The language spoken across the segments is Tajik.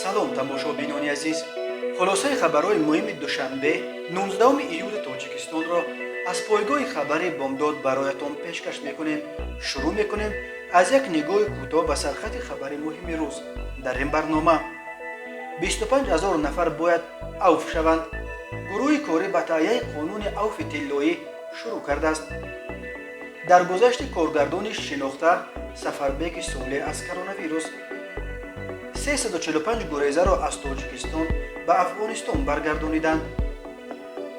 салом тамошобинони азиз, хулосаи хабарҳои муҳими душанбе 19 июли тоҷикистонро аз пойгоҳи хабари бомдод бароятон пешкаш мекунем. Шурӯъ мекунем аз як нигоҳи кӯтоҳ ба сархати хабари муҳими рӯз. Дар ин барнома 25 000 нафар бояд авф шаванд. гурӯҳи корӣ ба таҳияи қонуни авфи тиллоӣ шурӯъ кардааст. дар гузашти коргардони шинохта Сафарбеки Солеҳ аз коронавирус 345 гурезаро аз Тоҷикистон ба Афғонистон баргардониданд.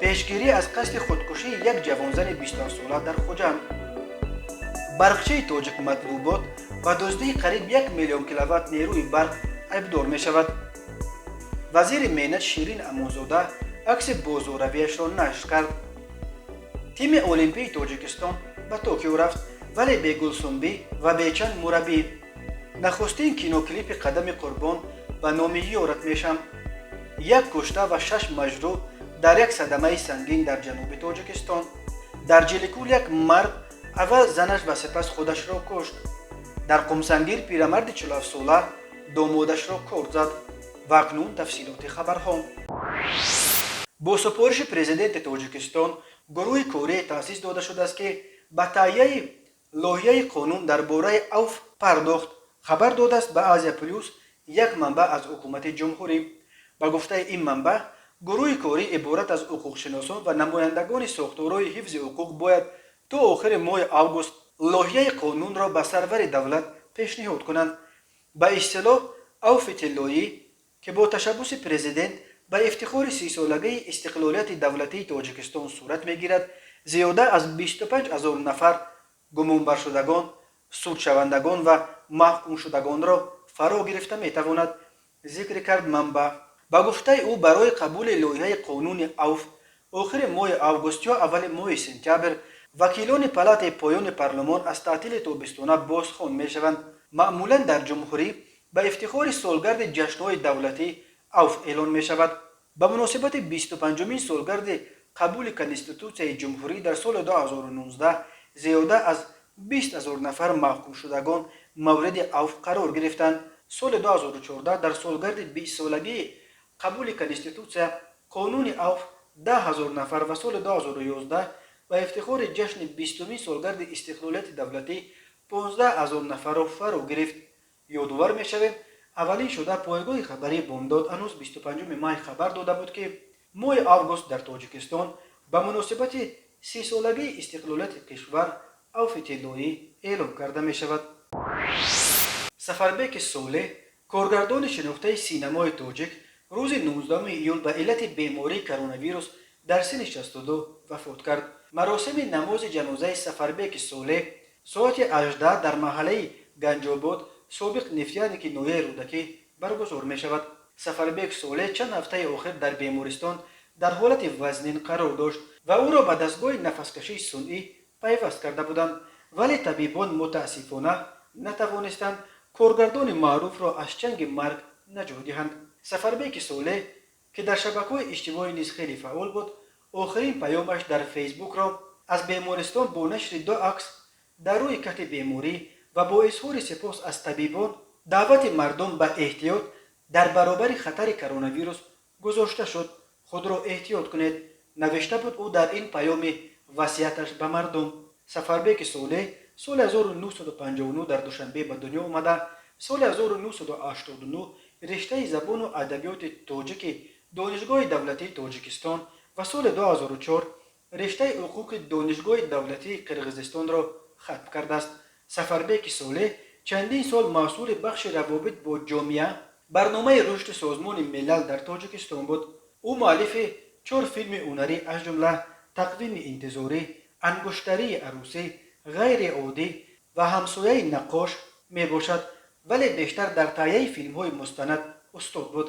пешгирӣ аз қасди худкушии як ҷавонзани 27 сола дар Хуҷанд. барқчаи Тоҷик матлубот ба дуздии қариб 1 миллион киловатт нерӯи барқ айбдор мешавад. вазири меҳнат Ширин Амонзода акси бозоравиашро нашр кард. тими олимпии Тоҷикистон ба Токио рафт, вале бе Гулсунбӣ ва бечанд мураббӣ. нахустин киноклипи қадами қурбон ба номи ёрат мешам. як кушта ва 6 маҷрӯҳ дар як садамаи сангин дар ҷануби Тоҷикистон. дар Ҷиликул як мард аввал занаш ва сипас худашро кушт. дар Қумсангир пирамарди 47 сола домодашро корд зад. ва акнун тафсилоти хабарҳо. бо супориши президенти Тоҷикистон гурӯҳи кории таъсис дода шудааст, ки ба таҳияи лоиҳаи қонун дар бораи авф пардохт. хабар додааст ба Азия Плюс як манбаъ аз ҳукумати ҷумҳурӣ. ба гуфтаи ин манбаъ, гурӯҳи корӣ иборат аз ҳуқуқшиносон ва намояндагони сохторҳои ҳифзи ҳуқуқ бояд то охири моҳи август лоиҳаи қонунро ба сарвари давлат пешниҳод кунанд. ба исъилоҳ авфи тиллоӣ, ки бо ташаббуси президент ба ифтихори 30-солагии истиқлолияти давлатии Тоҷикистон сурат мегирад, зиёда аз 25 000 нафар гумонбаршудагон, судшавандагон ва маҳкумшудагонро фаро гирифта метавонад, зикр кард манбаъ. ба гуфтаи ӯ, барои қабули лоиҳаи қонуни авф охири моҳи август ё аввали моҳи сентябр вакилони палатаи поёни парлумон аз таътили тобистона бозхон мешаванд. маъмулан дар ҷумҳурӣ ба ифтихори солгарди ҷашнҳои давлатӣ авф эълон мешавад. ба муносибати 25-умин солгарди қабули Конститутсияи ҷумҳурӣ дар соли 2019 зиёда аз 20 000 нафар маҳкумшудагон мавриди авф қарор гирифтанд. соли 2014 дар солгарди 20-солагии қабули Конститутсия қонуни авф 10 000 нафар ва соли 2011 ба ифтихори ҷашни 20-умин солгарди истиқлолияти давлатӣ 15 000 нафарро фаро гирифт. ёдовар мешавем, аввалин шуда пойгоҳи хабарии бомдод анӯз 25 май хабар дода буд, ки моҳи август дар Тоҷикистон ба муносибати 30-солагии истиқлолияти кишвар авфи тиллоӣ эълон карда мешавад. Сафарбеки Солеҳ, коргардони шинохтаи синамои тоҷик, рӯзи 19 июл ба иллати бемории коронавирус дар синни 62 вафот кард. маросими намози ҷанозаи Сафарбеки Солеҳ соати 18 дар маҳаллаи Ганҷобод, собиқ нефтяники ноҳияи Рӯдакӣ баргузор мешавад. Сафарбек Солеҳ чанд ҳафтаи охир дар бемористон дар ҳолати вазнин қарор дошт ва ӯро ба дастгоҳи нафаскашии сунъӣ пайваст карда буданд, вале табибон мутаассифона натавонистанд коргардони маъруфро аз чанги марг наҷот диҳанд. Сафарбеки Солеҳ, ки дар шабакаҳои иҷтимоӣ низ хеле фаъол буд, охирин паёмаш дар фейсбукро аз бемористон бо нашри 2 акс дар рӯи кати беморӣ ва бо изҳори сипос аз табибон даъвати мардум ба эҳтиёт дар баробари хатари коронавирус гузошта шуд. худро эҳтиёт кунед, навишта буд ӯ дар ин паёми васияташ ба мардум. Сафарбеки Солеҳ соли 1959 дар Душанбе ба дунё омада, соли 1989 риштаи забону адабиёти тоҷики донишгоҳи давлатии Тоҷикистон ва соли 2004 риштаи ҳуқуқи донишгоҳи давлатии Қирғизистонро хатм кардааст. Сафарбеки Солеҳ чандин сол масъули бахши равобит бо ҷомеа барномаи рушди Созмони Милал дар Тоҷикистон буд. ӯ муаллифи 4 филми ҳунарӣ аз ҷумла Тақвими интизорӣ, Ангуштарии арӯсӣ, Ғайри оддӣ ва Ҳамсояи наққош мебошад, вале бештар дар таҳияи филмҳои мустанад устод буд.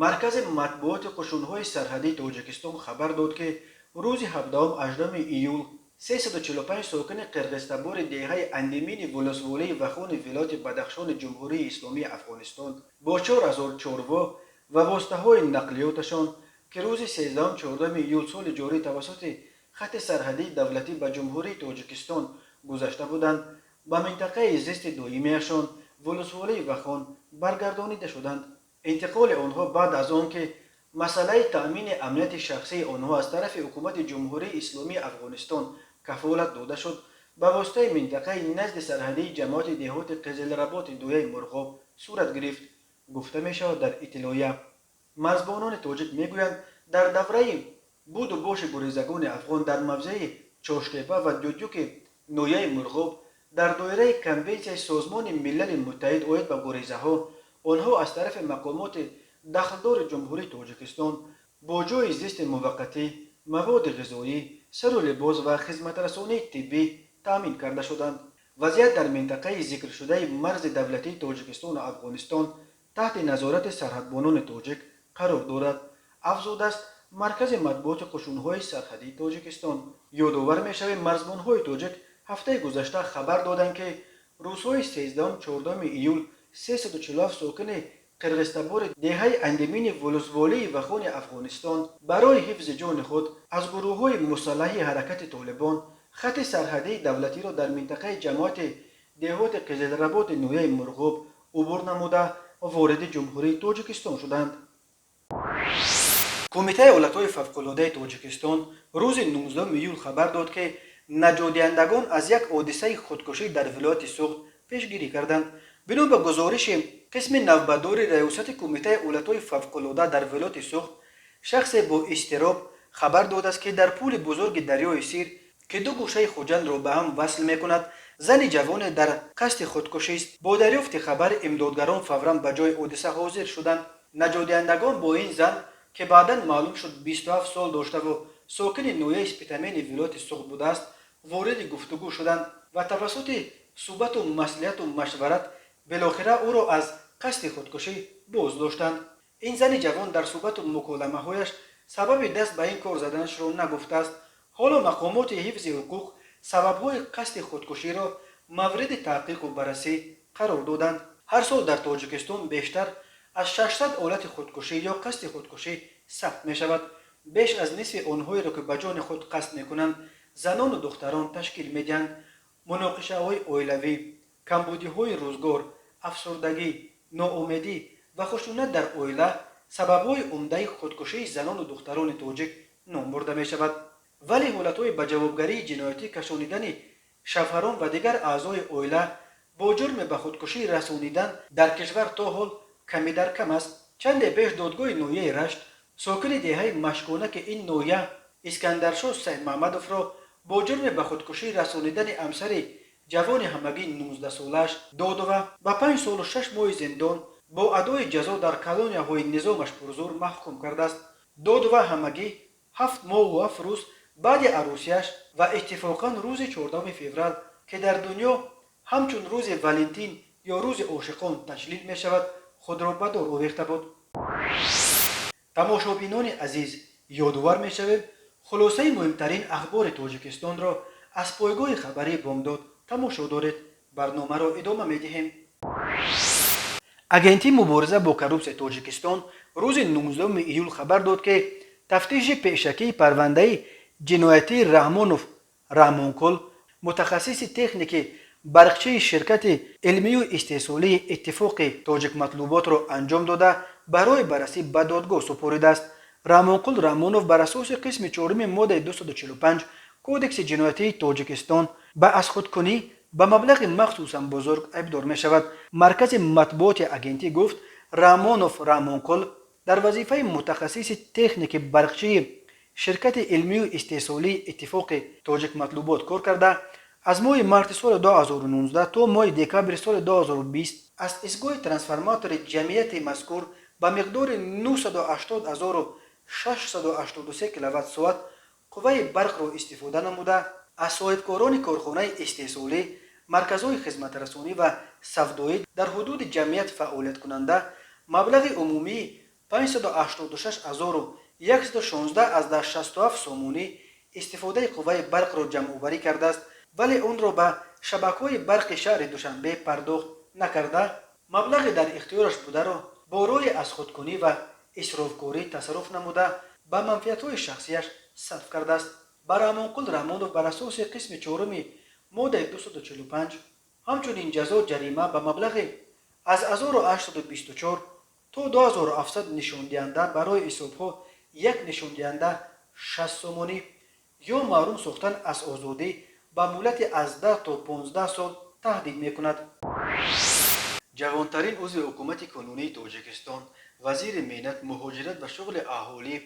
маркази матбуоти қушунҳои сарҳадии Тоҷикистон хабар дод, ки рӯзи 17-18 июл 345 сокини қирғизтабори деҳаи андимини вулусволии Вахони вилояти Бадахшони ҷумҳурии Исломии Афғонистон бо 4000 чорво ва воситаҳои нақлиёташон, ки рӯзи 13-14 июл соли ҷорӣ тавассути хати сарҳадии давлатӣ ба ҷумҳурии Тоҷикистон гузашта буданд, ба минтақаи зисти доимиашон ولسوالی وخان برگردانیده شدند. انتقال آنها بعد از آنکه مسئله تأمین امنیت شخصی آنها از طرف حکومت جمهوری اسلامی افغانستان کفالت داده شد، به واسطه منطقه نزد سرحدی جماعت دهات قزلرباط دویه مرغاب صورت گرفت. گفته می شود در اطلاعیه مرزبانان تاجیک میگویند در دوره بود و باش گریزگان افغان در موضع چاشتپه و دوجوک نویه مرغاب در دایره کنونسیون سازمان ملل متحد آید به گریزه ها، آنها از طرف مقامات دخلدار جمهوری تاجیکستان با جای زیست موقتی، مواد غذایی، سر و لباس و خدمت رسانی طبی تامین کرده شدند. وضعیت در منطقه ذکر شده مرز دولتی تاجیکستان و افغانستان تحت نظارت سرحدبانان تاجیک قرار دارد. افزوده است مرکز مطبوعات قشونهای سرحدی تاجیکستان یادآور می‌شود مرزبانهای تاجیک هفته گذشته خبر دادند که روزهای 13-14 ایول 347 ساکن قرغستبار دهه اندمین ولسوالی وخان افغانستان برای حفظ جان خود از گروه‌های مسلح حرکت طالبان خط سرحدی دولتی را در منطقه جماعت دهات قزلرباط نویه مرغاب عبور نموده وارد جمهوری تاجیکستان شدند. کمیته ایالت‌های فوق‌العاده تاجیکستان روز 19 ایول خبر داد که نجات از یک حادثه خودکشی در ولایت سوخت پیشگیری کردند. بنا به گزارش قسم نوبتدار ریاست کمیته ایالت‌های فوق‌العاده در ولایت سوخت، شخص با اضطراب خبر داده است که در پول بزرگ دریای سیر که دو گوشه خوجند را به هم وصل می‌کند، زن جوان در قصد خودکشی است. با دریافت خبر امدادگران فوراً به جای حادثه حاضر شدند. نجات با این زن که بعداً معلوم شد 27 سال داشته و ساکن نویه اسپیتامین ولایت سوخت بوده است، وارد گفتگو شدند و توسط صحبت و مصلحت و مشورت بالاخره او را از قصد خودکشی باز داشتند. این زن جوان در صحبت و مکالمه هایش سبب دست به این کار زدنش را نگفته است. حالا مقامات حفظ حقوق سبب‌های قصد خودکشی را مورد تحقیق و بررسی قرار دادند. هر سال در تاجیکستان بیشتر از 600 حالت خودکشی یا قصد خودکشی ثبت می شود. بیش از نصف آنهایی را که به جان خود قصد می کنند زنان و دختران تشکیل می دهند. مناقشه های عائلوی، کمبودی های روزگار، افسردگی، ناامیدی و خشونت در عائله سبب های عمده خودکشی زنان و دختران تاجیک نام برده می شود. ولی حالت های به جوابگری جنایتی کشانیدن شوهران و دیگر اعضای عائله با جرم به خودکشی رسانیدن در کشور تا حال کمی در کم است. چند پیش دادگاه نویه رشت ساکن دهه مشکونک این نویه اسکندرشاه سید محمدوف را با جرم به خودکشی رسانیدن همسر جوان همگی 19 سالش داد و به 5 سال و 6 ماه زندان با ادای جزا در کلونیاهای نظامش پرزور محکوم کرده است. داد و همگی 7 ماه و 7 روز بعد عروسیش و اتفاقا روز 14 فوریه که در دنیا همچون روز ولنتین یا روز عاشقان تجلیل می شود خود را به دار آویخته بود. تماشابینان عزیز، یادآور می شویم خلاصه مهمترین اخبار تاجیکستان را از پایگاه خبری بامداد تماشا دارید. برنامه را ادامه می دهیم. اگنتی مبارزه با کروپسیون تاجیکستان روز 19 ایول خبر داد که تفتیش پیشکی پرونده جنایتی رحمانوف رحمانکل متخصص تکنیک برقچه شرکت علمی و استحصالی اتفاق تاجیک مطلوبات را انجام داده برای بررسی به دادگاه سپرده است. رحمانکل رحمانوف بر اساس قسم 4 ماده 245 کودکس جنایتی تاجیکستان به از خودکنی به مبلغ مخصوصا بزرگ ابدار می شود. مرکز مطبوعات اگنتی گفت رحمانوف رحمانکل در وظیفه متخصص تکنیک برقچه شرکت علمی و استحصالی اتفاق تاجیک مطلوبات کار کرده. از ماه مارس سال 2019 تا ماه دکامبر سال 2020 از ایستگاه ترانسفورماتور جمعیت مذکور به مقدار 980,683 کیلووات ساعت قوه برق را استفاده نموده از صاحبکاران کارخانه استحصالی، مرکزهای خدمت رسانی و سودایی در حدود جمعیت فعالیت کننده مبلغ عمومی 586,116 از 67 سامانی استفاده قوه برق را جمع آوری کرده است، ولی اون را به شبکه‌های برق شهر دوشنبه پرداخت نکرده مبلغ در اختیارش بوده را با روی از خودکنی و اسرافکاری تصرف نموده به منفعت‌های شخصیش صرف کرده است. رحمانکل رحمانوف بر اساس قسم 4 ماده 245 همچنین جزا جریمه به مبلغ از 1824 تا 2700 نشان دهنده برای حسابها یک نشان دهنده 60 یا محروم ساختن از آزادی به مدت از 10 تا 15 سال تهدید میکند. جوانترین عضو حکومت کنونی تاجیکستان، وزیر مهنت، مهاجرت و شغل اهالی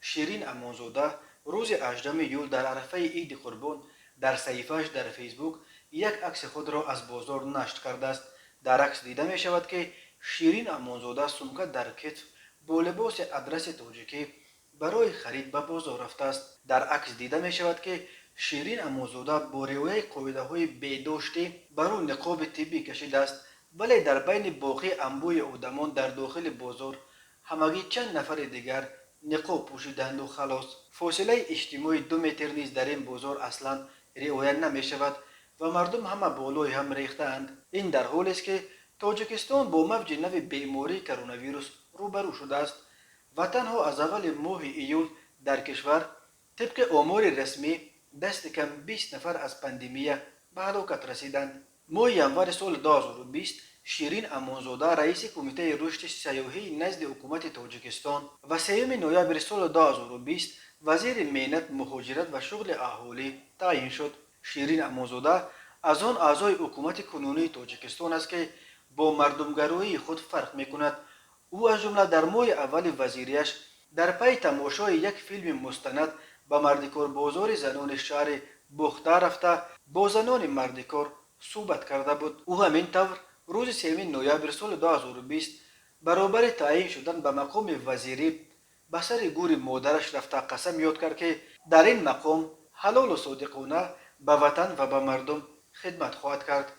شیرین امانزاده روز 18 ایول در عرفه عید قربان در صحیفه‌اش در فیسبوک یک عکس خود را از بازار نشر کرده است. در عکس دیده می شود که شیرین امانزاده سمکه در کتف با لباس ادرس تاجیکی برای خرید به بازار رفته است. در عکس دیده می شود که شیرین امانزاده با رعایت قاعده‌های بهداشتی برای نقاب طبی کشیده است، ولی در بین باقی انبوه آدمان در داخل بازار همگی چند نفر دیگر نقاب پوشیدند و خلاص. فاصله اجتماعی 2 متر نیز در این بازار اصلا رعایت نمی شود و مردم همه بالای هم ریختند. این در حالی است که تاجیکستان با موج نو بیماری کرونا ویروس روبرو شده است و تنها از اول ماه ایول در کشور طبق آمار رسمی دست کم 20 نفر از پاندمی به هلاکت رسیدند. ماه ینور سال 2020 شیرین امانزاده رئیس کمیته رشد سیاحی نزد حکومت تاجیکستان و 3 نوامبر سال 2020 وزیر مهنت، مهاجرت و شغل اهالی تعیین شد. شیرین امانزاده از آن اعضای حکومت کنونی تاجیکستان است که با مردمگرایی خود فرق میکند. او از جمله در ماه اول وزیریش در پی تماشای یک فیلم مستند به مردکار بازار زنان شهر بخته رفته با زنان مردکار صحبت کرده بود. او همین طور روز 3 نوامبر سال 2020 برابر تعیین شدن به مقام وزیری به سر گور مادرش رفته قسم یاد کرد که در این مقام حلال و صادقانه به وطن و به مردم خدمت خواهد کرد.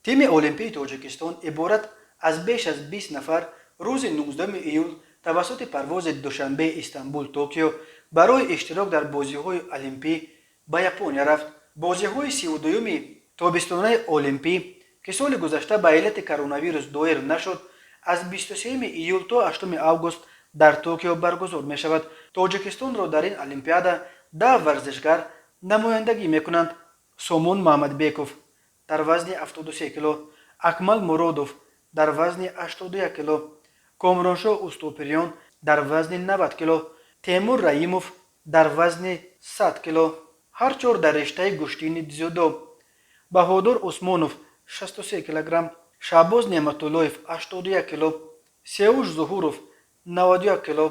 تیم المپی تاجیکستان عبارت از بیش از 20 نفر روز 19 ایول توسط پرواز دوشنبه استانبول توکیو برای اشتراک در بازی‌های المپی به ژاپن رفت. بازی‌های 32 تابستانی المپی که سال گذشته به علت کرونا ویروس دایر نشد از 23 ایول تا 8 آگوست در توکیو برگزار می شود. تاجیکستان را در این المپیاد 10 ورزشگر نمایندگی می کنند: سومون محمد بیکوف در وزن 73 کیلو، اکمل مرادوف در وزن 81 کیلو، کامرانشاه اوستوپریان در وزن 90 کیلو، تیمور رحیموف در وزن 100 کیلو. هر چهار در رشته گشتین دیزودو: بهادر عثمانوف 63 کیلوگرم، شهباز نعمتاللهیف 81 کیلو، سیاوش ظهوروف 91 کیلو.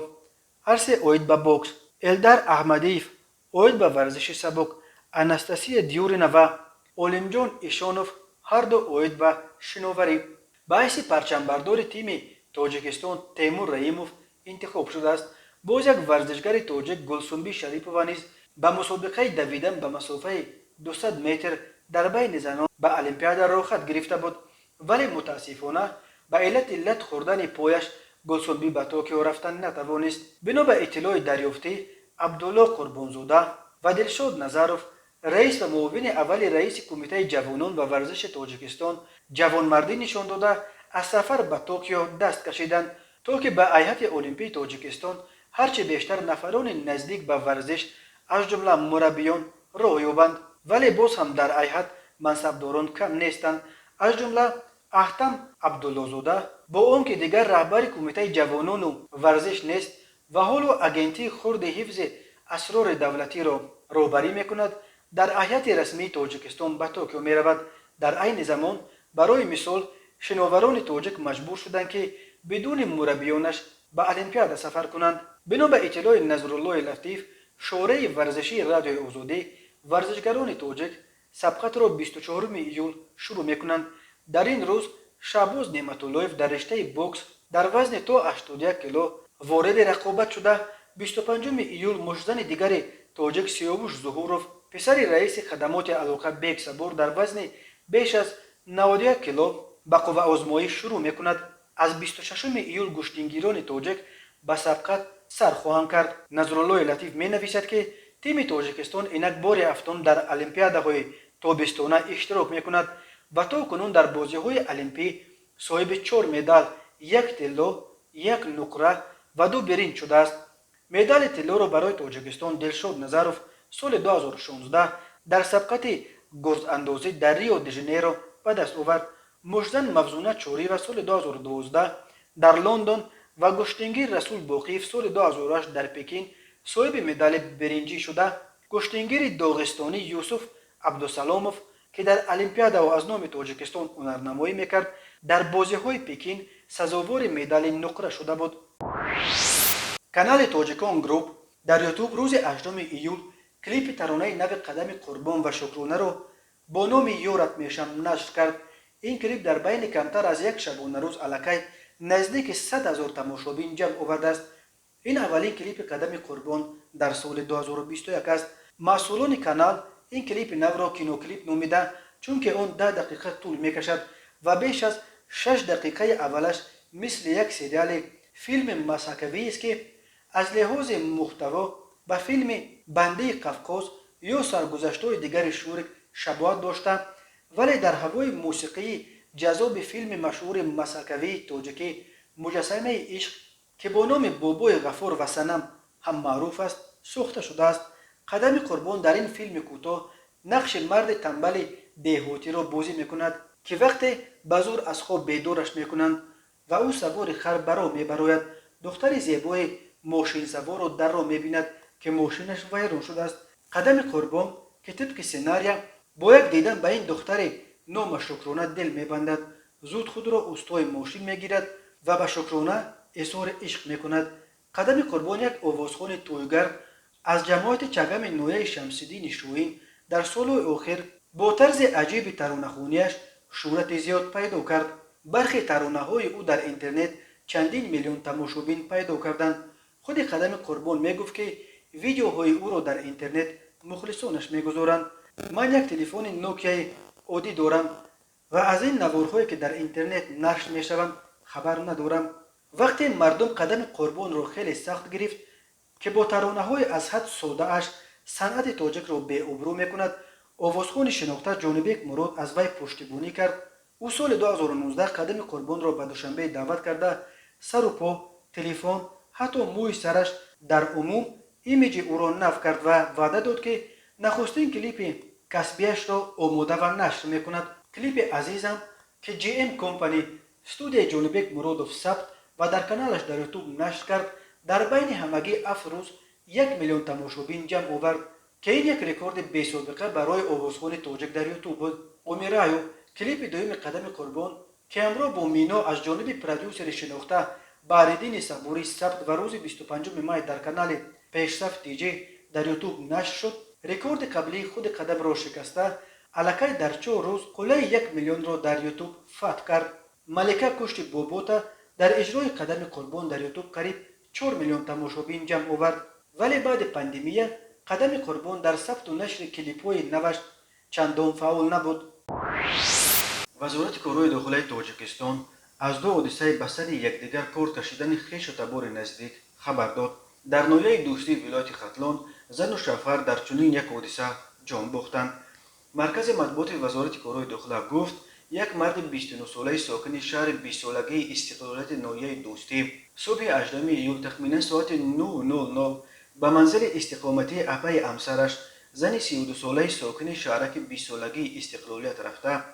هر سه اوید به بوکس: الدر احمدیف اوید به ورزش سبک، انستاسیا دیورینووا، اولمجان ایشانوف هر دو اوید به شناوری. باعث پرچمبردار تیم تاجیکستان تیمور رحیموف انتخاب شده است. باز یک ورزشگر تاجیک گلسنبی شریپووا نیز به مسابقه دویدن به مسافه 200 متر در بین زنان به المپیاد راه خط گرفته بود، ولی متاسفانه به علت لت خوردن پایش گلسنبی به توکیو رفتن نتوانست. بنا به اطلاع دریافتی، عبدالله قربانزاده و دلشاد نظروف رئیس و معاون اول رئیس کمیته جوانان و ورزش تاجیکستان جوانمردی نشان داده از سفر به توکیو دست کشیدند تا که به هیئت المپی تاجیکستان هرچه بیشتر نفران نزدیک به ورزش از جمله مربیان راه یابند. ولی باز هم در هیئت منصبداران کم نیستند، از جمله احتم عبداللهزاده با آنکه دیگر رهبر کمیته جوانان و ورزش نیست و حالا اگنتی خرد حفظ اسرار دولتی را رهبری میکند، در هیئت رسمی تاجیکستان به توکیو می رود. در عین زمان برای مثال شناوران تاجیک مجبور شدند که بدون مربیانش به المپیاد سفر کنند. بنا به اطلاع نظرالله لطیف، شورای ورزشی رادیو آزادی، ورزشگران تاجیک سبقت را 24 ایول شروع می کنند. در این روز شهباز نعمتاللهیف در رشته بوکس در وزن تا 81 کیلو وارد رقابت شده. 25 ایول مشزن دیگر تاجیک سیاوش ظهوروف پسر رئیس خدمات علاقه بیگ صبور در وزن بیش از 91 کیلو به قوه آزمایش شروع می کند. از 26 ایول گشتینگیران تاجیک به سبقت سر خواهند کرد. نظرالله لطیف می نویسد که تیم تاجیکستان اینک بار هفتم در المپیادهای تابستانه اشتراک می کند و تا کنون در بازی‌های المپی صاحب 4 مدال، 1 طلا، 1 نقره و 2 برنج شده است. مدال طلا را برای تاجیکستان دلشاد نظروف سال 2016 در سبقت گرز اندازی در ریو دی ژانیرو به دست آورد. مژدن مفزونه چوری و سال 2012 در لندن و گشتنگیر رسول بوقیف سال 2008 در پکین صاحب مدال برنجی شده. گشتنگیر داغستانی یوسف عبدالسلاموف که در المپیاد و از نام تاجیکستان هنرنمایی میکرد در بازی‌های پکین سزاوار مدال نقره شده بود. کانال تاجیکان گروپ در یوتیوب روز 8 ایول کلیپ ترانه نو قدم قربان و شکرانه را با نام یورت میشم نشر کرد. این کلیپ در بین کمتر از یک شبانه روز الکی نزدیک 100,000 تماشابین جمع آورده است. این اولین کلیپ قدم قربان در سال 2021 است. مسئولان کانال این کلیپ نو را کینو کلیپ نامیده چون که اون 10 دقیقه طول میکشد و بیش از 6 دقیقه اولش مثل یک سریال فیلم مسحکوی است که از لحاظ محتوا به فیلم بنده قفقاز یا سرگذشت‌های دیگر شورک شباهت داشته، ولی در هوای موسیقی جذاب فیلم مشهور مسحکوی تاجیکی مجسمه عشق که با نام بابای غفور و صنم هم معروف است ساخته شده است. قدم قربان در این فیلم کوتاه نقش مرد تنبل دیهاتی را بازی میکند که وقتی به زور از خواب بیدارش میکنند و او سوار خر برا میبراید، دختر زیبای ماشین سوار را در را میبیند که ماشینش ویران شده است. قدم قربان که طبق سناریو با یک دیدن به این دختر نام شکرانه دل میبندد، زود خود را اوستای ماشین میگیرد و به شکرانه اظهار عشق میکند. قدم قربان یک آوازخوان تویگر از جماعت چگم نویه شمس‌الدین شوین در سال آخر با طرز عجیب ترانه‌خوانیش شهرت زیاد پیدا کرد. برخی ترانه‌های او در اینترنت چندین میلیون تماشابین پیدا کردند. خود قدم قربان میگفت که ویدیوهای او را در اینترنت مخلصانش میگذارند. من یک تلفن نوکیا عادی دارم و از این نوارهایی که در اینترنت نشر میشوند خبر ندارم. وقتی مردم قدم قربان را خیلی سخت گرفت که با ترانه‌های از حد ساده اش صنعت تاجیک را بی‌آبرو میکند، آوازخوان شناخته جانبیک مراد از وی پشتیبانی کرد. او سال 2019 قدم قربان را به دوشنبه دعوت کرده سر و پا، تلفن، حتی موی سرش در عموم ایمیج او را نو کرد و وعده داد که نخستین کلیپ کسبیش را آماده و نشر میکند. کلیپ عزیزم که جی ام کمپانی استودیو جانبیک مرادوف ثبت و در کانالش در یوتیوب نشر کرد در بین همگی 7 روز 1 میلیون تماشابین جمع آورد که این یک رکورد بی سابقه برای آوازخوان تاجیک در یوتیوب بود. امیرایو کلیپ دوم قدم قربان که همراه با مینا از جانب پرودیوسر شناخته بهرالدین صبوری ثبت و روز 25 می در کانال پیشرفت دیجی در یوتیوب نشر شد، رکورد قبلی خود قدم را شکسته الکی در 4 روز قله 1 میلیون را در یوتیوب فتح کرد. ملکه کشت بوبوتا در اجرای قدم قربان در یوتیوب قریب 4 میلیون تماشابین جمع آورد، ولی بعد پاندمی قدم قربان در ثبت و نشر کلیپ‌های نوش چندان فعال نبود. وزارت کارهای داخلی تاجیکستان از 2 حادثه به سر یکدیگر کار کشیدن خویش و تبار نزدیک خبر داد. در ناحیه دوستی ولایت ختلان زن و شوهر در چنین یک حادثه جان باختند. مرکز مطبوعات وزارت کارهای داخلی گفت یک مرد 29 ساله ساکن شهر 20 سالگی استقلالیت ناحیه دوستی صبح 18 ایول تخمینا ساعت 9:00 به منزل استقامتی اپای همسرش زن 32 ساله ساکن شهرک 20 سالگی استقلالیت رفته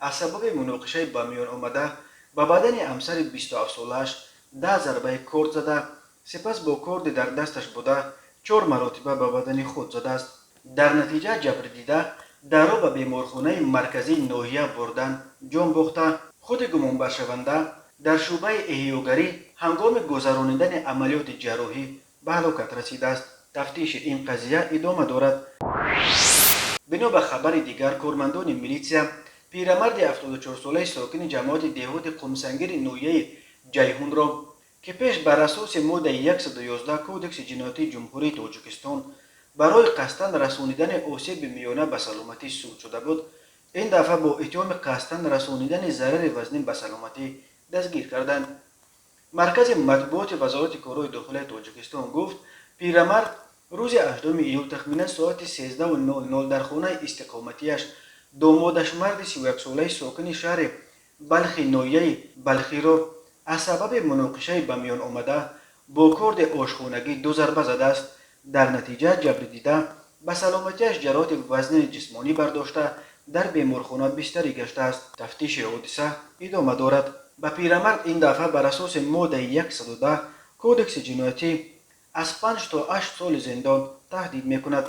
از سبب مناقشه به میان آمده به بدن همسر 27 سالش 10 ضربه کارد زده، سپس با کارد در دستش بوده 4 مرتبه به بدن خود زده است. در نتیجه جبر دیده در را به بیمارخانه مرکزی ناحیه بردن جان باخته. خود گمان شونده در شعبه احیاگری هنگام گذرانیدن عملیات جراحی به هلاکت رسیده است. تفتیش این قضیه ادامه دارد. بنا به خبر دیگر کارمندان میلیسیا پیرمرد 74 ساله ساکن جماعت دیهات قمسنگیر ناحیه جیهون را که پیش بر اساس ماده 111 کودکس جنایتی جمهوری تاجیکستان برای قصداً رسانیدن آسیب میانه به سلامتی سود شده بود، این دفعه با اتهام قصداً رسانیدن ضرر وزنی به سلامتی دستگیر کردند. مرکز مطبوعات وزارت کارهای داخلی تاجیکستان گفت پیرمرد روز 8 ایول تخمینا ساعت 13:00 در خانه استقامتیش دامادش مرد 31 ساله ساکن شهر بلخی ناحیه بلخی را از سبب مناقشه به میان آمده با کارد آشخانگی 2 ضربه زده است. در نتیجه جبر دیده به سلامتیش جراحت وزن جسمانی برداشته дар беморхона бистарӣ гаштааст. тафтиши ҳодиса идома дорад. ба пирамард ин дафъа бар асоси моддаи 110 кодекси ҷиноятӣ аз 5 то 8 соли зиндон таҳдид мекунад.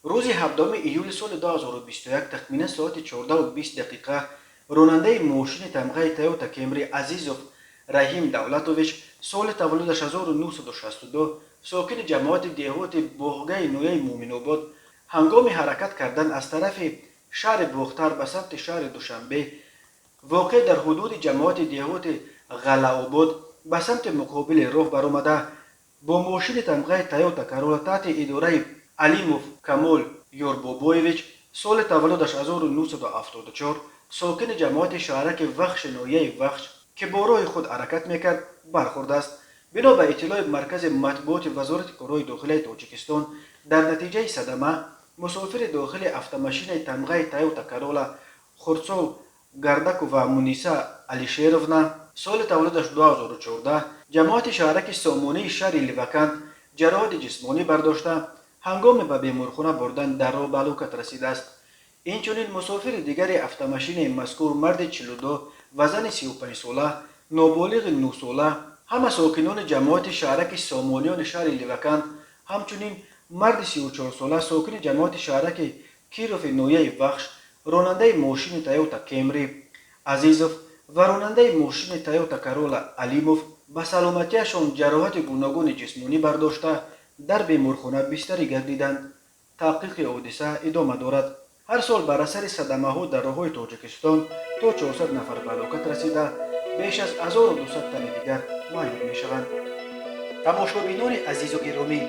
рӯзи 7 июли соли 2021 тахминан соати 14:20 ронандаи мошини тамғаи Toyota Camry Азизов Раҳим Давлатович, соли таваллудаш 1962, сокини ҷамоати деҳоти боғгаи нояи Муъминобод, ҳангоми ҳаракат кардан аз тарафи шаҳри Боғтар ба самти шаҳри Душанбе, воқеъ дар ҳудуди ҷамоати деҳоти Ғалаобод ба самти муқобили роҳ баромада, бо мошини тамғаи Toyota Corolla таҳти идораи Алимов Камол Ёрбобоевич, соли таваллудаш 1974, сокини ҷамоати шаҳраки Вахши ноҳияи Вахш, ки бо роҳи худ ҳаракат мекард, бархӯрдааст. бино ба иттилои маркази матбуоти вазорати корҳои дохилаи Тоҷикистон, дар натиҷаи садама мусофири дохили автомашинаи тамғаи Toyota Corolla Хурсол Гардакова Муниса Алишеровна, соли таваллудаш 2014, ҷамоати шаҳраки Сомонии шаҳри Ливаканд ҷароҳати ҷисмонӣ бардошта, ҳангоми ба беморхона бурдан дар роҳ ба ҳалокат расидааст. инчунин мусофири дигари автомашинаи мазкур марди 42 ва зани 35 сола, ноболиғи 9 сола, ҳама сокинони ҷамоати шаҳраки Сомониёни шаҳри Ливаканд, ҳамчунин марди 34 сола сокини ҷамоати шаҳраки Кирови ноҳияи Вахш, ронандаи мошини Toyota Camry Азизов ва ронандаи мошини Toyota Corolla Алимов ба саломатиашон ҷароҳати гуногуни ҷисмонӣ бардошта, дар беморхона бистарӣ гардиданд. таҳқиқи ҳодиса идома дорад. ҳар сол бар асари садамаҳо дар роҳҳои Тоҷикистон то 400 нафар ба ҳалокат расида, беш аз 1200 тани дигар маъюб мешаванд. тамошобинони азизу гиромӣ,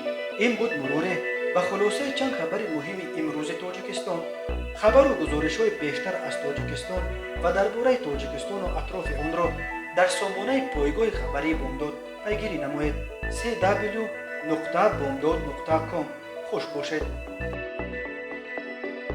ин буд муроре ба хулосаи чанд хабари муҳими имрӯзи Тоҷикистон. хабару гузоришҳои бештар аз Тоҷикистон ва дар бораи Тоҷикистону атрофи онро дар сомонаи пойгоҳи хабарии Бомдод пайгирӣ намоед. www.bomdod.com. хуш бошед.